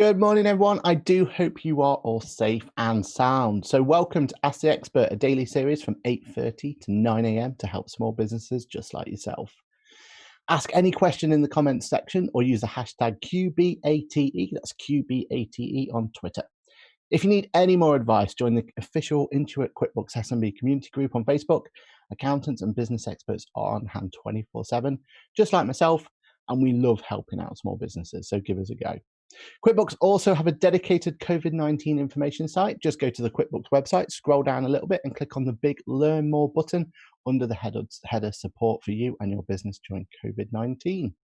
Good morning, everyone. I do hope you are all safe and sound. So, welcome to Ask the Expert, a daily series from 8:30 to 9 a.m. to help small businesses just like yourself. Ask any question in the comments section or use the hashtag QBATE, that's QBATE on Twitter. If you need any more advice, join the official Intuit QuickBooks SMB community group on Facebook. Accountants and business experts are on hand 24/7, just like myself, and we love helping out small businesses, so give us a go. QuickBooks also have a dedicated COVID-19 information site. Just go to the QuickBooks website, scroll down a little bit and click on the big Learn More button under the header support for you and your business during COVID-19.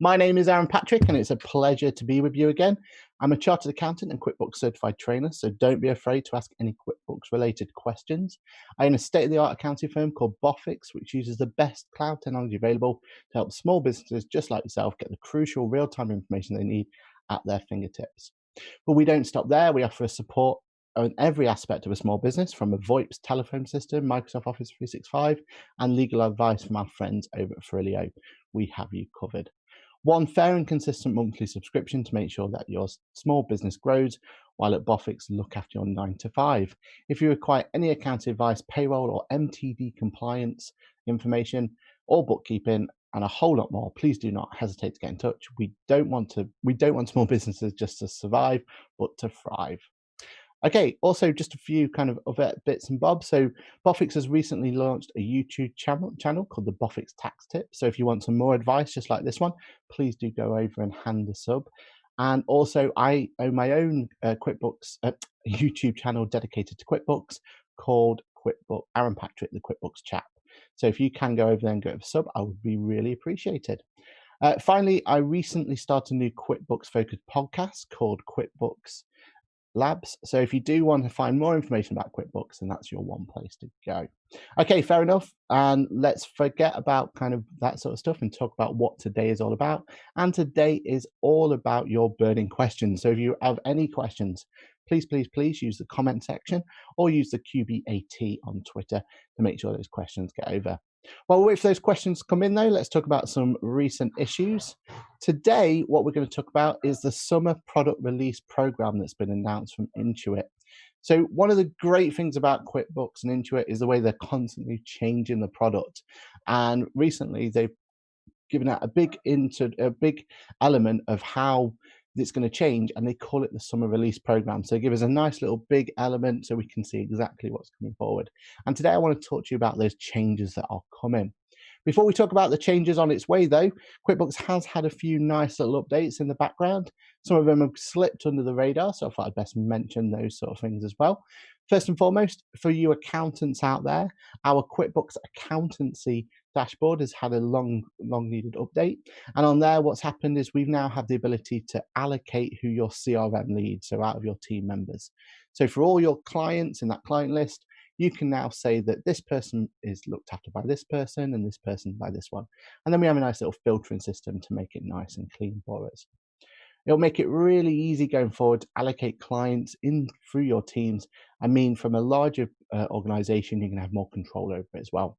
My name is Aaron Patrick and it's a pleasure to be with you again. I'm a chartered accountant and QuickBooks certified trainer, so don't be afraid to ask any QuickBooks related questions. I own a state-of-the-art accounting firm called Boffix, which uses the best cloud technology available to help small businesses just like yourself get the crucial real-time information they need at their fingertips. But we don't stop there. We offer support on every aspect of a small business, from a VoIP telephone system, Microsoft Office 365, and legal advice from our friends over at Ferrilio. We have you covered. One fair and consistent monthly subscription to make sure that your small business grows, while at Boffix look after your 9 to 5. If you require any accounting advice, payroll or MTD compliance information, or bookkeeping, and a whole lot more, please do not hesitate to get in touch. We don't want small businesses just to survive, but to thrive. Okay, also just a few kind of other bits and bobs. So Boffix has recently launched a YouTube channel called the Boffix Tax Tip. So if you want some more advice just like this one, please do go over and hand a sub. And also I own my own QuickBooks YouTube channel dedicated to QuickBooks called Aaron Patrick, the QuickBooks Chap. So if you can go over there and go over sub, I would be really appreciated. Finally, I recently started a new QuickBooks focused podcast called QuickBooks Labs. So if you do want to find more information about QuickBooks, then that's your one place to go. Okay, fair enough. And let's forget about kind of that sort of stuff and talk about what today is all about. And today is all about your burning questions. So if you have any questions, please use the comment section or use the QBAT on Twitter to make sure those questions get over. Well, if those questions come in, though, let's talk about some recent issues. Today, what we're going to talk about is the summer product release program that's been announced from Intuit. So one of the great things about QuickBooks and Intuit is the way they're constantly changing the product. And recently, they've given out a big element of how it's going to change, and they call it the summer release program. So give us a nice little big element so we can see exactly what's coming forward. And today I want to talk to you about those changes that are coming. Before we talk about the changes on its way, though, QuickBooks has had a few nice little updates in the background. Some of them have slipped under the radar, so I thought I'd best mention those sort of things as well. First and foremost, for you accountants out there, our QuickBooks accountancy dashboard has had a long needed update. And on there, what's happened is we've now had the ability to allocate who your CRM leads, so out of your team members. So for all your clients in that client list, you can now say that this person is looked after by this person and this person by this one. And then we have a nice little filtering system to make it nice and clean for us. It'll make it really easy going forward to allocate clients in through your teams. I mean, from a larger organization, you can have more control over it as well.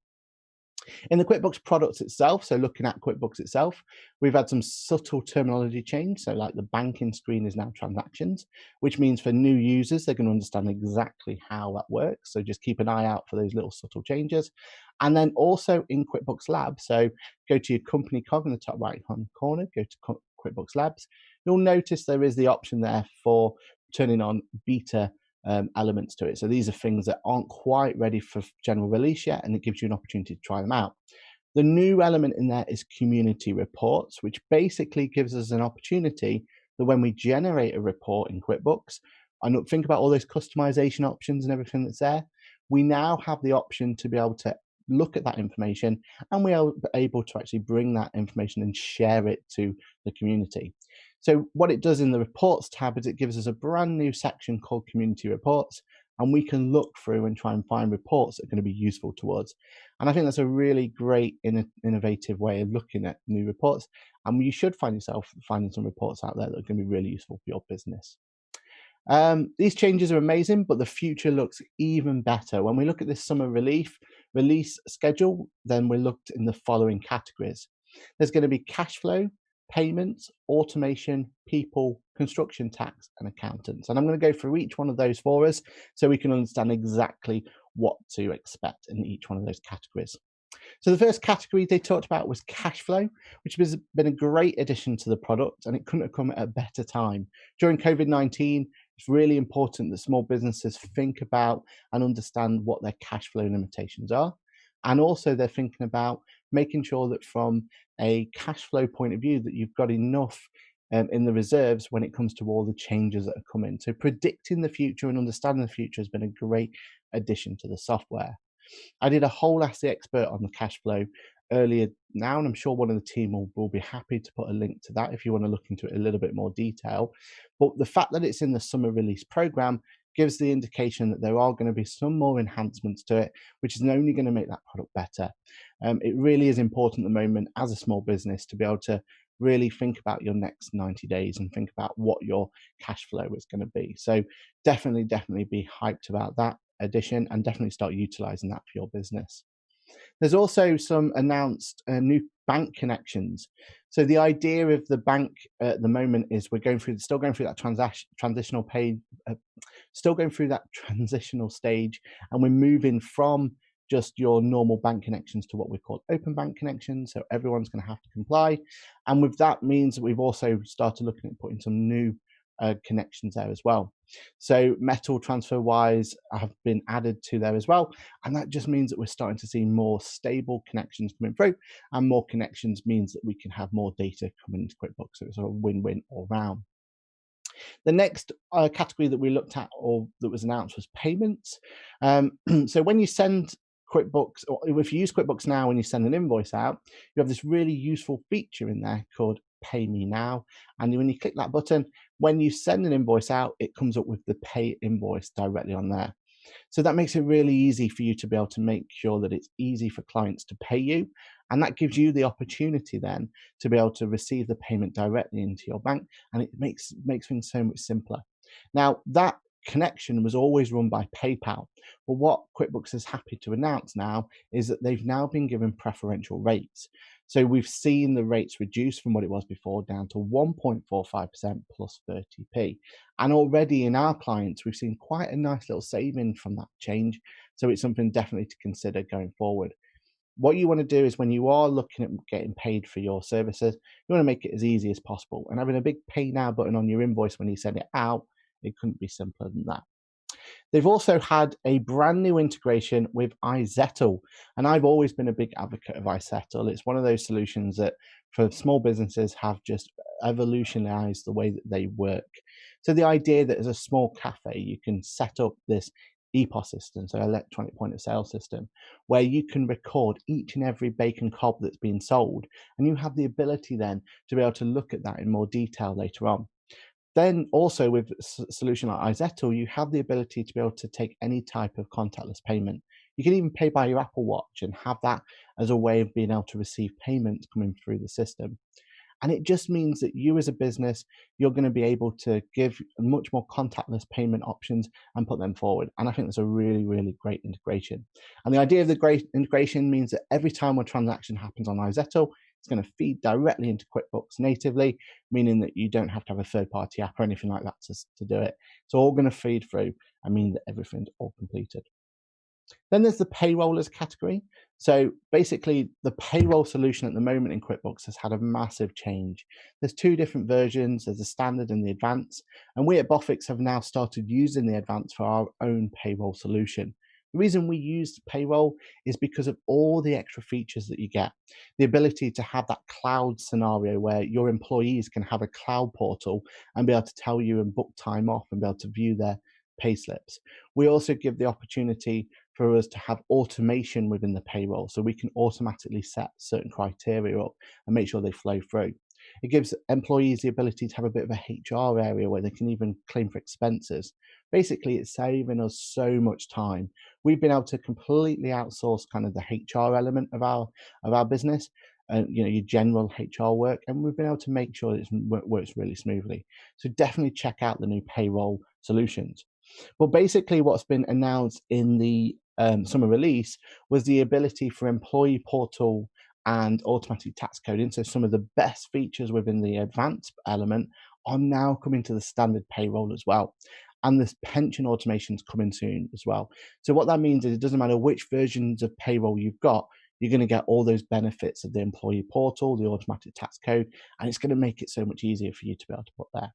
In the QuickBooks products itself, so looking at QuickBooks itself, we've had some subtle terminology change. So like the banking screen is now transactions, which means for new users, they're going to understand exactly how that works. So just keep an eye out for those little subtle changes. And then also in QuickBooks Labs, so go to your company cog in the top right-hand corner, go to QuickBooks Labs. You'll notice there is the option there for turning on beta elements to it. So these are things that aren't quite ready for general release yet, and it gives you an opportunity to try them out. The new element in there is community reports, which basically gives us an opportunity that when we generate a report in QuickBooks, and think about all those customization options and everything that's there, we now have the option to be able to look at that information, and we are able to actually bring that information and share it to the community. So what it does in the reports tab is it gives us a brand new section called community reports, and we can look through and try and find reports that are going to be useful to us. And I think that's a really great innovative way of looking at new reports. And you should find yourself finding some reports out there that are going to be really useful for your business. These changes are amazing, but the future looks even better. When we look at this summer release schedule, then we're looked in the following categories. There's going to be cash flow, payments, automation, people, construction tax, and accountants. And I'm going to go through each one of those for us so we can understand exactly what to expect in each one of those categories. So the first category they talked about was cash flow, which has been a great addition to the product, and it couldn't have come at a better time. During COVID-19, it's really important that small businesses think about and understand what their cash flow limitations are. And also they're thinking about making sure that from a cash flow point of view that you've got enough in the reserves when it comes to all the changes that are coming. So predicting the future and understanding the future has been a great addition to the software. I did a whole Ask the Expert on the cash flow earlier now, and I'm sure one of the team will be happy to put a link to that if you want to look into it a little bit more detail. But the fact that it's in the summer release program gives the indication that there are going to be some more enhancements to it, which is only going to make that product better. It really is important at the moment as a small business to be able to really think about your next 90 days and think about what your cash flow is going to be. So definitely be hyped about that addition and definitely start utilizing that for your business. There's also some announced new bank connections. So the idea of the bank at the moment is we're still going through that transitional page, still going through that transitional stage, and we're moving from just your normal bank connections to what we call open bank connections. So everyone's going to have to comply. And with that means that we've also started looking at putting some new connections there as well. So metal transfer wise have been added to there as well. And that just means that we're starting to see more stable connections coming through, and more connections means that we can have more data coming into QuickBooks. So it's a win-win all round. The next category that we looked at or that was announced was payments. So when you send QuickBooks, or if you use QuickBooks Now and you send an invoice out, you have this really useful feature in there called Pay Me Now. And when you click that button, when you send an invoice out, it comes up with the pay invoice directly on there. So that makes it really easy for you to be able to make sure that it's easy for clients to pay you. And that gives you the opportunity then to be able to receive the payment directly into your bank. And it makes things so much simpler. Now, that connection was always run by PayPal. But what QuickBooks is happy to announce now is that they've now been given preferential rates. So we've seen the rates reduce from what it was before down to 1.45% plus 30p. And already in our clients, we've seen quite a nice little saving from that change. So it's something definitely to consider going forward. What you want to do is when you are looking at getting paid for your services, you want to make it as easy as possible. And having a big Pay Now button on your invoice when you send it out, it couldn't be simpler than that. They've also had a brand new integration with iZettle, and I've always been a big advocate of iZettle. It's one of those solutions that for small businesses have just evolutionized the way that they work. So the idea that as a small cafe, you can set up this EPOS system, so electronic point of sale system, where you can record each and every bacon cob that's being sold, and you have the ability then to be able to look at that in more detail later on. Then also with a solution like iZettle, you have the ability to be able to take any type of contactless payment. You can even pay by your Apple Watch and have that as a way of being able to receive payments coming through the system. And it just means that you as a business, you're going to be able to give much more contactless payment options and put them forward. And I think that's a really great integration. And the idea of the great integration means that every time a transaction happens on iZettle, it's going to feed directly into QuickBooks natively, meaning that you don't have to have a third-party app or anything like that to do it. It's all going to feed through and mean that everything's all completed. Then there's the payrollers category. So basically, the payroll solution at the moment in QuickBooks has had a massive change. There's two different versions. There's the standard and the advanced. And we at Boffix have now started using the advanced for our own payroll solution. The reason we use payroll is because of all the extra features that you get. The ability to have that cloud scenario where your employees can have a cloud portal and be able to tell you and book time off and be able to view their pay slips. We also give the opportunity for us to have automation within the payroll, so we can automatically set certain criteria up and make sure they flow through. It gives employees the ability to have a bit of a HR area where they can even claim for expenses. Basically, it's saving us so much time. We've been able to completely outsource kind of the HR element of our business, and your general HR work, and we've been able to make sure it works really smoothly. So definitely check out the new payroll solutions. Well, basically, what's been announced in the summer release was the ability for employee portal and automatic tax coding, so some of the best features within the advanced element, are now coming to the standard payroll as well. And this pension automation's coming soon as well. So what that means is it doesn't matter which versions of payroll you've got, you're going to get all those benefits of the employee portal, the automatic tax code, and it's going to make it so much easier for you to be able to put there.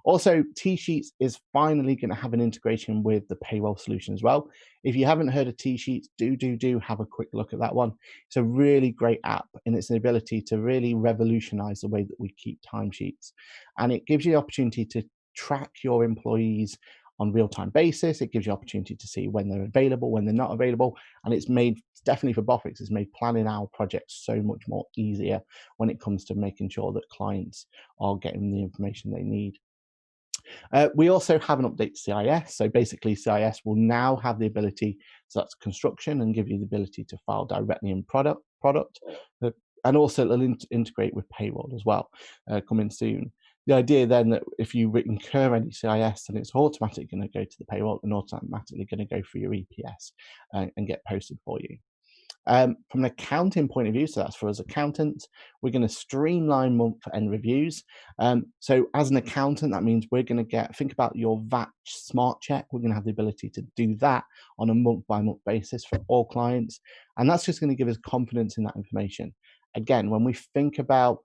Also, T-Sheets is finally going to have an integration with the payroll solution as well. If you haven't heard of T-Sheets, do have a quick look at that one. It's a really great app, and it's an ability to really revolutionize the way that we keep timesheets. And it gives you the opportunity to track your employees on real-time basis. It gives you opportunity to see when they're available, when they're not available. And it's made, definitely for Bofix, it's made planning our projects so much more easier when it comes to making sure that clients are getting the information they need. We also have an update to CIS. So basically, CIS will now have the ability, so that's construction, and give you the ability to file directly in product, and also it'll integrate with payroll as well, coming soon. The idea then that if you incur any CIS, then it's automatically going to go to the payroll and automatically going to go through your EPS and get posted for you. From an accounting point of view, so that's for us accountants, we're going to streamline month-end reviews. So as an accountant, that means we're going to think about your VAT smart check. We're going to have the ability to do that on a month-by-month basis for all clients. And that's just going to give us confidence in that information. Again, when we think about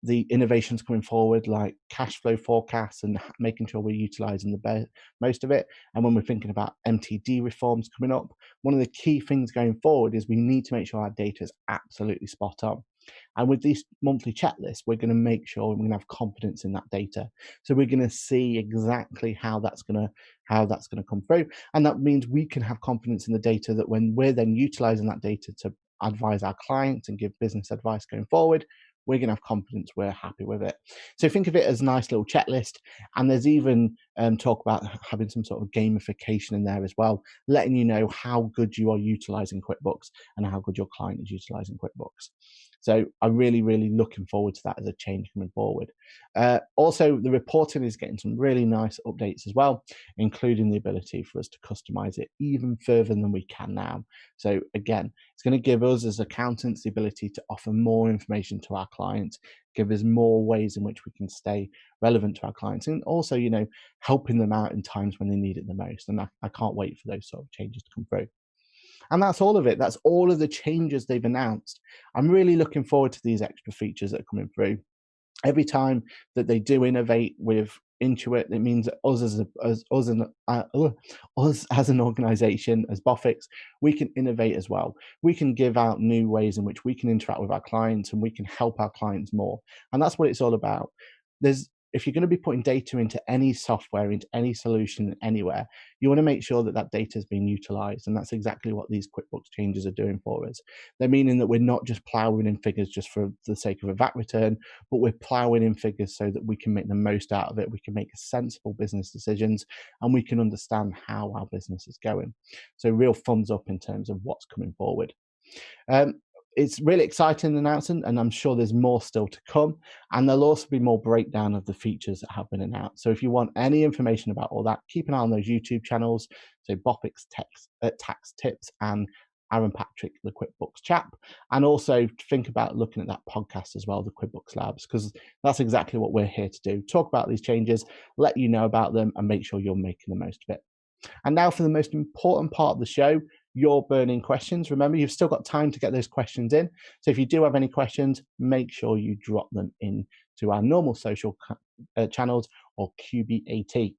the innovations coming forward, like cash flow forecasts and making sure we're utilizing the most of it. And when we're thinking about MTD reforms coming up, one of the key things going forward is we need to make sure our data is absolutely spot on. And with these monthly checklists, we're going to make sure we're going to have confidence in that data. So we're going to see exactly how that's going to come through. And that means we can have confidence in the data, that when we're then utilizing that data to advise our clients and give business advice going forward, we're going to have confidence we're happy with it. So think of it as a nice little checklist. And there's even talk about having some sort of gamification in there as well, letting you know how good you are utilizing QuickBooks and how good your client is utilizing QuickBooks. So I'm really, really looking forward to that as a change coming forward. Also, the reporting is getting some really nice updates as well, including the ability for us to customize it even further than we can now. So again, it's going to give us as accountants the ability to offer more information to our clients, give us more ways in which we can stay relevant to our clients, and also, helping them out in times when they need it the most. And I can't wait for those sort of changes to come through. And that's all of it. That's all of the changes they've announced. I'm really looking forward to these extra features that are coming through. Every time that they do innovate with Intuit, it means that us as an organization, as Bofix, we can innovate as well. We can give out new ways in which we can interact with our clients, and we can help our clients more. And that's what it's all about. If you're going to be putting data into any software, into any solution, anywhere, you want to make sure that that data is being utilized. And that's exactly what these QuickBooks changes are doing for us. They're meaning that we're not just plowing in figures just for the sake of a VAT return, but we're plowing in figures so that we can make the most out of it. We can make sensible business decisions, and we can understand how our business is going. So real thumbs up in terms of what's coming forward. It's really exciting announcement, and I'm sure there's more still to come. And there'll also be more breakdown of the features that have been announced. So if you want any information about all that, keep an eye on those YouTube channels. So Bofix Tax Tips and Aaron Patrick, the QuickBooks chap. And also think about looking at that podcast as well, the QuickBooks Labs, because that's exactly what we're here to do. Talk about these changes, let you know about them, and make sure you're making the most of it. And now for the most important part of the show, your burning questions. Remember, you've still got time to get those questions in. So if you do have any questions, make sure you drop them in to our normal social channels or QBAT.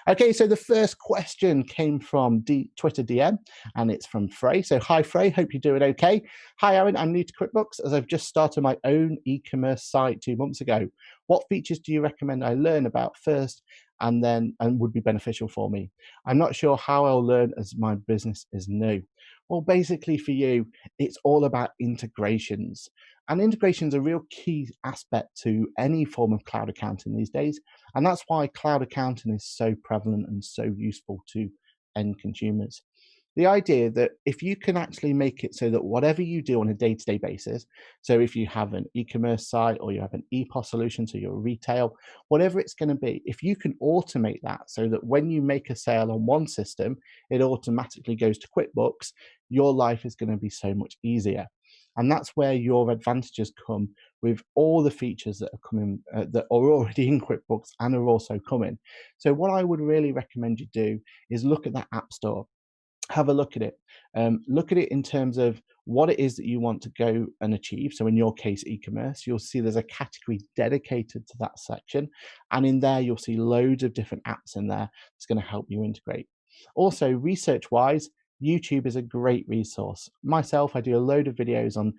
Okay, so the first question came from Twitter DM, and it's from Frey. So hi, Frey, hope you're doing okay. Hi, Aaron, I'm new to QuickBooks as I've just started my own e-commerce site 2 months ago. What features do you recommend I learn about first and would be beneficial for me? I'm not sure how I'll learn as my business is new. Well, basically for you, it's all about integrations. And integrations are a real key aspect to any form of cloud accounting these days. And that's why cloud accounting is so prevalent and so useful to end consumers. The idea that if you can actually make it so that whatever you do on a day-to-day basis, so if you have an e-commerce site or you have an EPOS solution, so you're retail, whatever it's going to be, if you can automate that so that when you make a sale on one system, it automatically goes to QuickBooks, your life is going to be so much easier. And that's where your advantages come with all the features that are coming, that are already in QuickBooks and are also coming. So what I would really recommend you do is look at that App Store, have a look at it. Look at it in terms of what it is that you want to go and achieve. So in your case, e-commerce, you'll see there's a category dedicated to that section. And in there, you'll see loads of different apps in there that's going to help you integrate. Also, research-wise, YouTube is a great resource. Myself, I do a load of videos on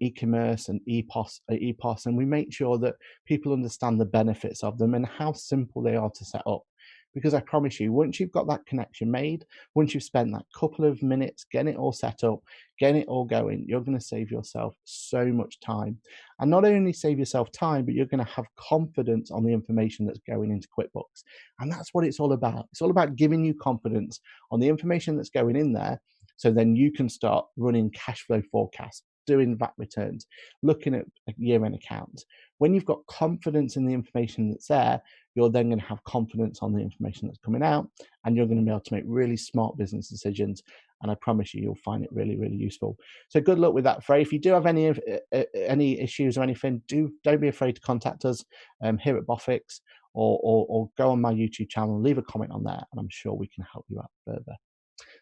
e-commerce and EPOS, and we make sure that people understand the benefits of them and how simple they are to set up. Because I promise you, once you've got that connection made, once you've spent that couple of minutes getting it all set up, getting it all going, you're going to save yourself so much time. And not only save yourself time, but you're going to have confidence on the information that's going into QuickBooks. And that's what it's all about. It's all about giving you confidence on the information that's going in there. So then you can start running cash flow forecasts, doing VAT returns, looking at year-end accounts. When you've got confidence in the information that's there, you're then going to have confidence on the information that's coming out, and you're going to be able to make really smart business decisions. And I promise you, you'll find it really, really useful. So good luck with that, Frey. If you do have any issues or anything, don't be afraid to contact us here at Bofix, or go on my YouTube channel, leave a comment on there, and I'm sure we can help you out further.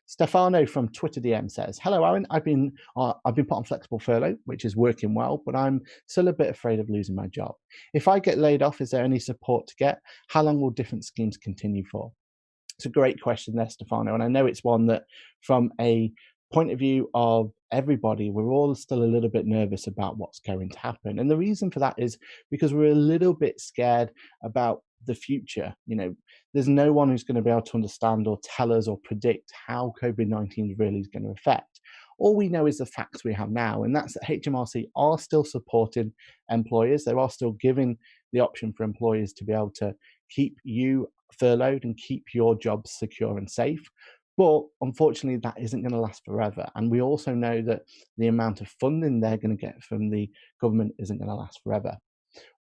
Stefano from Twitter DM says, "Hello, Aaron. I've been put on flexible furlough, which is working well, but I'm still a bit afraid of losing my job. If I get laid off, is there any support to get? How long will different schemes continue for?" It's a great question there, Stefano, and I know it's one that, from a point of view of everybody, we're all still a little bit nervous about what's going to happen. And the reason for that is because we're a little bit scared about the future. There's no one who's going to be able to understand or tell us or predict how COVID-19 really is going to affect. All we know is the facts we have now, and that's that HMRC are still supporting employers. They are still giving the option for employers to be able to keep you furloughed and keep your jobs secure and safe. But unfortunately, that isn't going to last forever. And we also know that the amount of funding they're going to get from the government isn't going to last forever.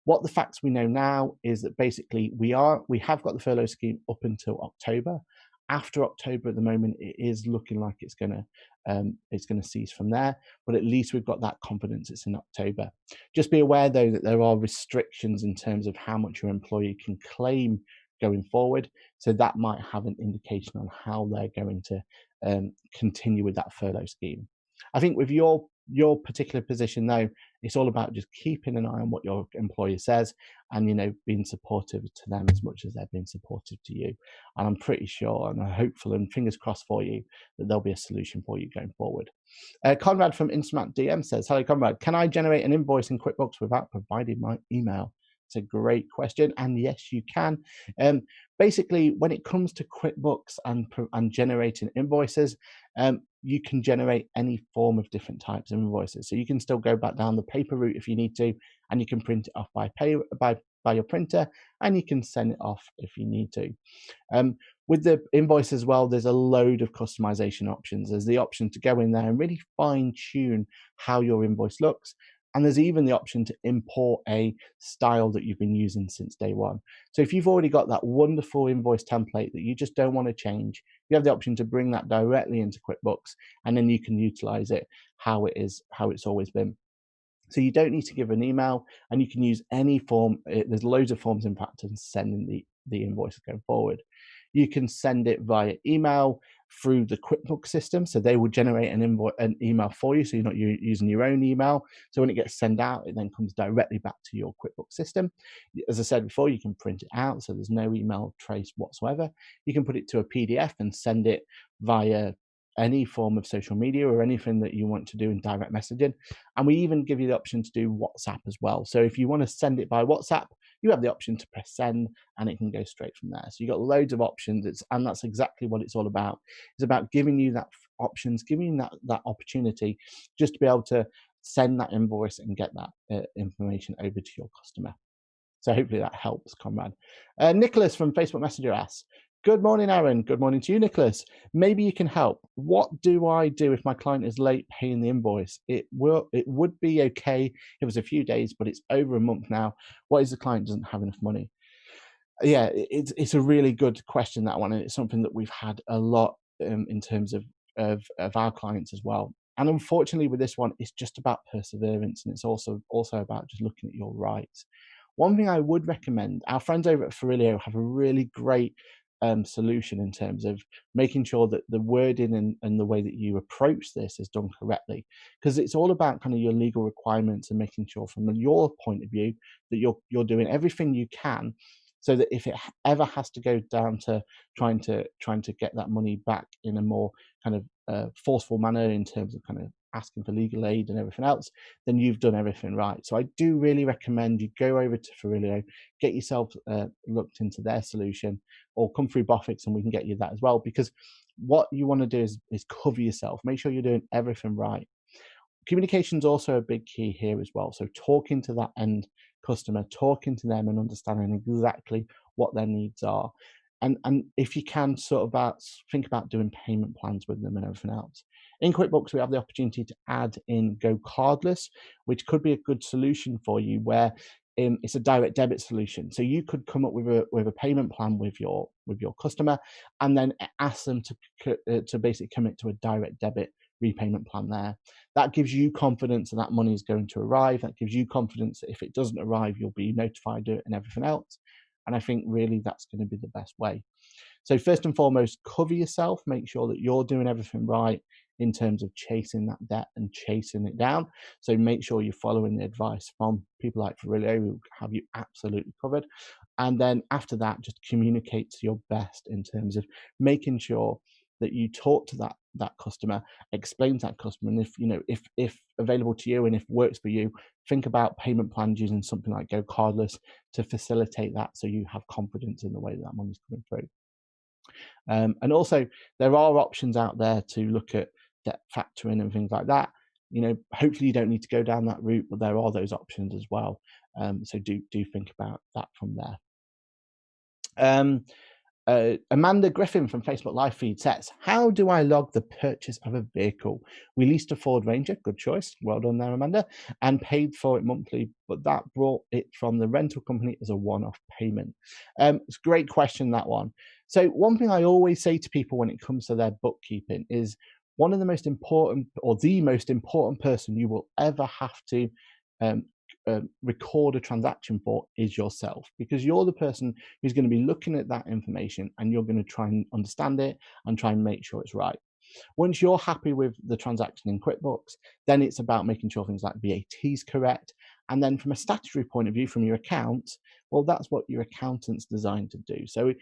What the facts we know now is that basically we have got the furlough scheme up until October. After October, at the moment, it is looking like it's going to cease from there. But at least we've got that confidence it's in October. Just be aware, though, that there are restrictions in terms of how much your employee can claim going forward. So that might have an indication on how they're going to continue with that furlough scheme. I think with your particular position, though, it's all about just keeping an eye on what your employer says and, being supportive to them as much as they're being supportive to you. And I'm pretty sure, and I'm hopeful and fingers crossed for you, that there'll be a solution for you going forward. Conrad from Instant DM says, "Hello, Conrad. Can I generate an invoice in QuickBooks without providing my email?" It's a great question, and yes, you can. Basically, when it comes to QuickBooks and generating invoices, you can generate any form of different types of invoices. So you can still go back down the paper route if you need to, and you can print it off by your printer, and you can send it off if you need to. With the invoice as well, there's a load of customization options. There's the option to go in there and really fine tune how your invoice looks. And there's even the option to import a style that you've been using since day one. So if you've already got that wonderful invoice template that you just don't want to change, you have the option to bring that directly into QuickBooks, and then you can utilize it how it's always been. So you don't need to give an email, and you can use any form. There's loads of forms, in fact, in sending the invoice going forward. You can send it via email through the QuickBooks system. So they will generate an email for you. So you're not using your own email. So when it gets sent out, it then comes directly back to your QuickBooks system. As I said before, you can print it out. So there's no email trace whatsoever. You can put it to a PDF and send it via any form of social media or anything that you want to do in direct messaging. And we even give you the option to do WhatsApp as well. So if you want to send it by WhatsApp, you have the option to press send, and it can go straight from there. So you've got loads of options, and that's exactly what it's all about. It's about giving you that options, giving you that opportunity just to be able to send that invoice and get that information over to your customer. So hopefully that helps, Conrad. Nicholas from Facebook Messenger asks, "Good morning, Aaron." Good morning to you, Nicholas. "Maybe you can help. What do I do if my client is late paying the invoice? It would be okay if it was a few days, but it's over a month now. What if the client doesn't have enough money?" Yeah, it's a really good question, that one, and it's something that we've had a lot in terms of our clients as well. And unfortunately with this one, it's just about perseverance, and it's also about just looking at your rights. One thing I would recommend, our friends over at Farilio have a really great solution in terms of making sure that the wording and the way that you approach this is done correctly, because it's all about kind of your legal requirements and making sure from your point of view that you're doing everything you can, so that if it ever has to go down to trying to get that money back in a more kind of forceful manner in terms of kind of asking for legal aid and everything else, then you've done everything right. So I do really recommend you go over to Farilio, get yourself looked into their solution, or come through Bofix and we can get you that as well, because what you want to do is cover yourself, make sure you're doing everything right. Communication is also a big key here as well. So talking to that end customer, talking to them and understanding exactly what their needs are. And if you can think about doing payment plans with them and everything else. In QuickBooks, we have the opportunity to add in Go Cardless, which could be a good solution for you, where it's a direct debit solution. So you could come up with a payment plan with your customer, and then ask them to basically commit to a direct debit repayment plan there. That gives you confidence that money is going to arrive. That gives you confidence that if it doesn't arrive, you'll be notified of it and everything else. And I think really that's going to be the best way. So first and foremost, cover yourself, make sure that you're doing everything right in terms of chasing that debt and chasing it down. So make sure you're following the advice from people like Farilio, who have you absolutely covered. And then after that, just communicate to your best in terms of making sure that you talk to that customer, explain to that customer, and if available to you and if works for you, think about payment plans using something like Go Cardless to facilitate that, so you have confidence in the way that money's coming through. And also, there are options out there to look at debt factoring and things like that. Hopefully you don't need to go down that route, but there are those options as well. So do think about that from there. Amanda Griffin from Facebook Live Feed says, how do I log the purchase of a vehicle? We leased a Ford Ranger, good choice, well done there, Amanda, and paid for it monthly, but that brought it from the rental company as a one-off payment. It's a great question, that one. So one thing I always say to people when it comes to their bookkeeping is one of the most important, or the most important person you will ever have to record a transaction for is yourself, because you're the person who's going to be looking at that information and you're going to try and understand it and try and make sure it's right. Once you're happy with the transaction in QuickBooks, then it's about making sure things like VAT is correct. And then from a statutory point of view, from your accounts, well, that's what your accountant's designed to do. So,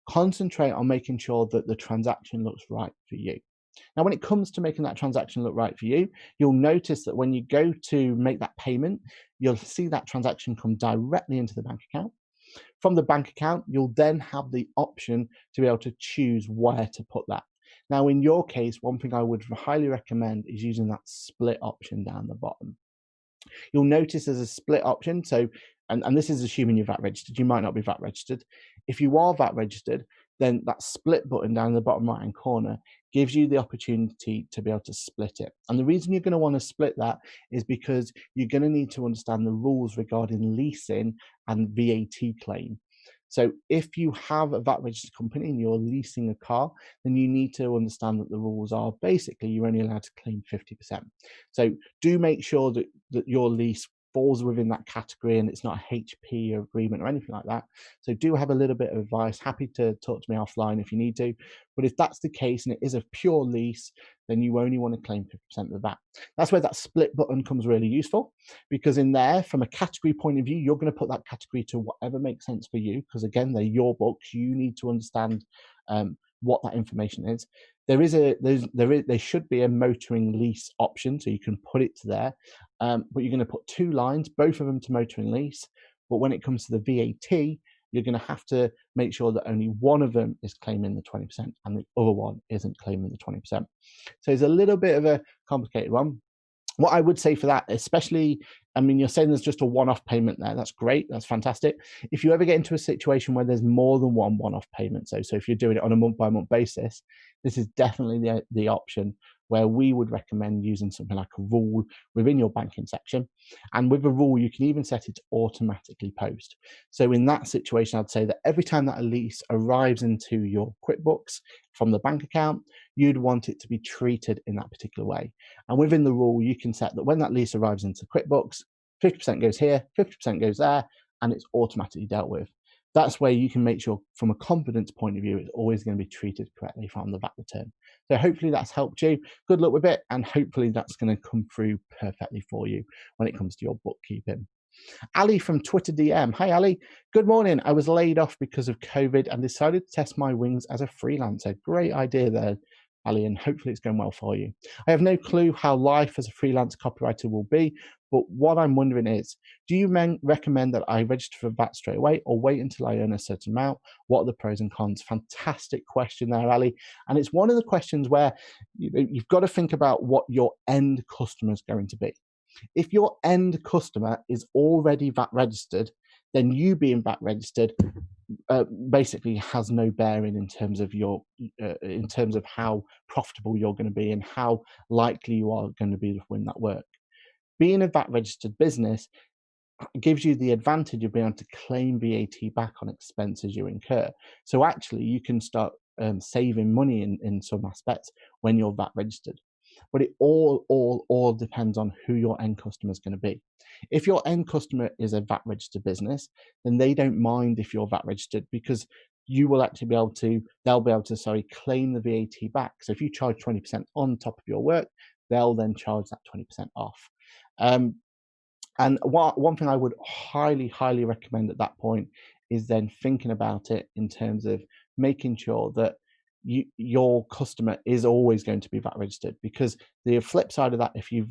concentrate on making sure that the transaction looks right for you. Now, when it comes to making that transaction look right for you, you'll notice that when you go to make that payment, you'll see that transaction come directly into the bank account. From the bank account, you'll then have the option to be able to choose where to put that. Now, in your case, one thing I would highly recommend is using that split option down the bottom. You'll notice there's a split option. So, and this is assuming you're VAT registered. You might not be VAT registered. If you are VAT registered, then that split button down in the bottom right hand corner gives you the opportunity to be able to split it. And the reason you're going to want to split that is because you're going to need to understand the rules regarding leasing and VAT claim. So if you have a VAT registered company and you're leasing a car, then you need to understand that the rules are basically you're only allowed to claim 50%. So do make sure that your lease falls within that category and it's not a HP agreement or anything like that. So do have a little bit of advice. Happy to talk to me offline if you need to. But if that's the case and it is a pure lease, then you only want to claim 50% of that. That's where that split button comes really useful, because in there, from a category point of view, you're going to put that category to whatever makes sense for you, because again, they're your books. You need to understand what that information is. There should be a motoring lease option, so you can put it to there, but you're going to put two lines, both of them to motoring lease. But when it comes to the VAT, you're going to have to make sure that only one of them is claiming the 20% and the other one isn't claiming the 20%. So it's a little bit of a complicated one. What I would say for that, especially, you're saying there's just a one-off payment there. That's great. That's fantastic. If you ever get into a situation where there's more than one-off payment, so if you're doing it on a month-by-month basis, this is definitely the option where we would recommend using something like a rule within your banking section. And with a rule, you can even set it to automatically post. So in that situation, I'd say that every time that a lease arrives into your QuickBooks from the bank account, you'd want it to be treated in that particular way. And within the rule, you can set that when that lease arrives into QuickBooks, 50% goes here, 50% goes there, and it's automatically dealt with. That's where you can make sure from a confidence point of view, it's always going to be treated correctly from the VAT return. So hopefully that's helped you. Good luck with it. And hopefully that's going to come through perfectly for you when it comes to your bookkeeping. Ali from Twitter DM. Hi, Ali. Good morning. I was laid off because of COVID and decided to test my wings as a freelancer. Great idea there, Ali, and hopefully it's going well for you. I have no clue how life as a freelance copywriter will be, but what I'm wondering is, do you recommend that I register for VAT straight away or wait until I earn a certain amount? What are the pros and cons? Fantastic question there, Ali. And it's one of the questions where you've got to think about what your end customer is going to be. If your end customer is already VAT registered, then you being VAT registered basically has no bearing in terms of in terms of how profitable you're going to be and how likely you are going to be to win that work. Being a VAT registered business gives you the advantage of being able to claim VAT back on expenses you incur. So actually, you can start saving money in some aspects when you're VAT registered. But it all depends on who your end customer is going to be. If your end customer is a VAT registered business, then they don't mind if you're VAT registered because you will actually be able to, they'll be able to, claim the VAT back. So if you charge 20% on top of your work, they'll then charge that 20% off. And one thing I would highly recommend at that point is then thinking about it in terms of making sure that your customer is always going to be VAT registered, because the flip side of that, if you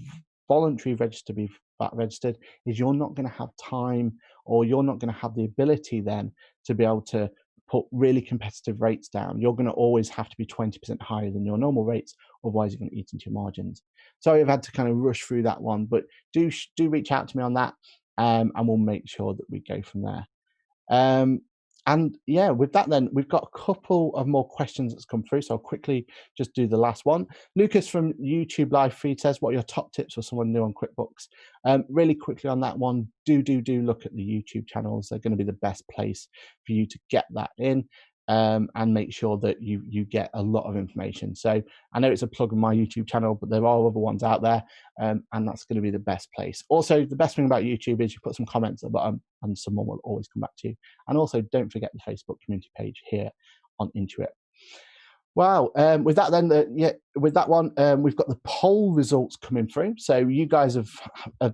voluntarily register to be VAT registered, is you're not going to have time, or you're not going to have the ability then to be able to put really competitive rates down. You're going to always have to be 20% higher than your normal rates, otherwise you're going to eat into your margins. Sorry, I've had to kind of rush through that one, but do reach out to me on that, and we'll make sure that we go from there. And yeah, with that then, we've got a couple of more questions that's come through, so I'll quickly just do the last one. Lucas from YouTube live feed says, what are your top tips for someone new on QuickBooks? Really quickly on that one, do look at the YouTube channels. They're going to be the best place for you to get that in. And make sure that you get a lot of information. So I know it's a plug on my YouTube channel, but there are other ones out there, and that's going to be the best place. Also, the best thing about YouTube is you put some comments at the bottom and someone will always come back to you. And also, don't forget the Facebook community page here on Intuit. Wow. With that then, with that one, we've got the poll results coming through. So you guys have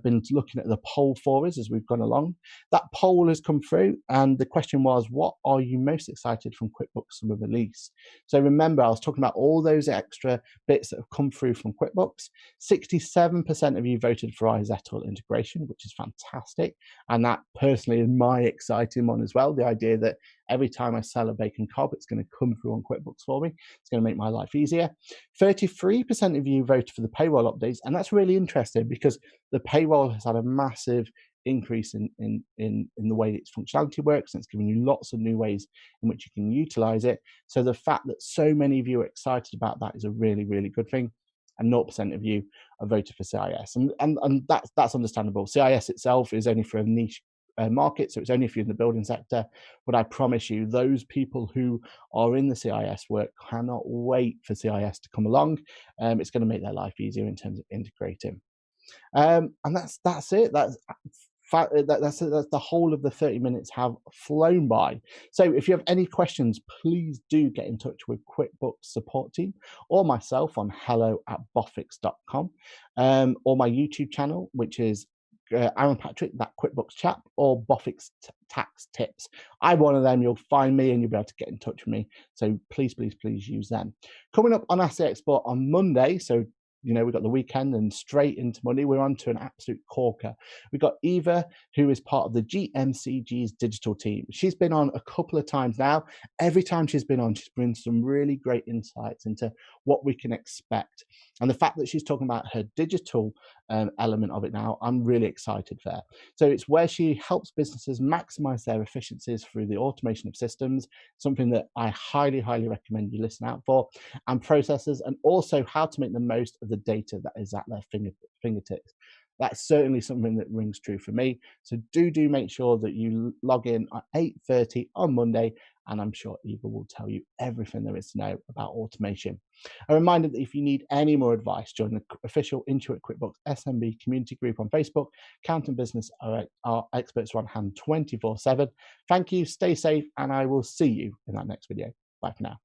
been looking at the poll for us as we've gone along. That poll has come through, and the question was, what are you most excited from QuickBooks Summer Release? So remember, I was talking about all those extra bits that have come through from QuickBooks. 67% of you voted for iZettle integration, which is fantastic. And that personally is my exciting one as well. The idea that every time I sell a bacon cob, it's going to come through on QuickBooks for me. It's going to make my life easier. 33% of you voted for the payroll updates, and that's really interesting because the payroll has had a massive increase in the way its functionality works, and it's giving you lots of new ways in which you can utilize it. So the fact that so many of you are excited about that is a really good thing. And 0% of you are voted for CIS, and that's understandable. CIS itself is only for a niche market, so it's only if you're in the building sector. But I promise you, those people who are in the CIS work cannot wait for CIS to come along. It's going to make their life easier in terms of integrating. And that's it. That's the whole of the 30 minutes have flown by. So if you have any questions, please do get in touch with QuickBooks support team or myself on hello@boffix.com, or my YouTube channel, which is Aaron Patrick, that QuickBooks chap, or Boffix Tax Tips. I'm one of them. You'll find me and you'll be able to get in touch with me. So please use them. Coming up on Asset Export on Monday, so we've got the weekend and straight into Monday, we're on to an absolute corker. We've got Eva, who is part of the GMCG's digital team. She's been on a couple of times now. Every time she's been on, she's been some really great insights into what we can expect. And the fact that she's talking about her digital element of it now, I'm really excited for. So it's where she helps businesses maximize their efficiencies through the automation of systems, something that I highly, highly recommend you listen out for, and processes, and also how to make the most of the data that is at their fingertips. That's certainly something that rings true for me. So do make sure that you log in at 8:30 on Monday, and I'm sure Eva will tell you everything there is to know about automation. A reminder that if you need any more advice, join the official Intuit QuickBooks SMB community group on Facebook. Accounting business are experts are on hand 24/7. Thank you, stay safe, and I will see you in that next video. Bye for now.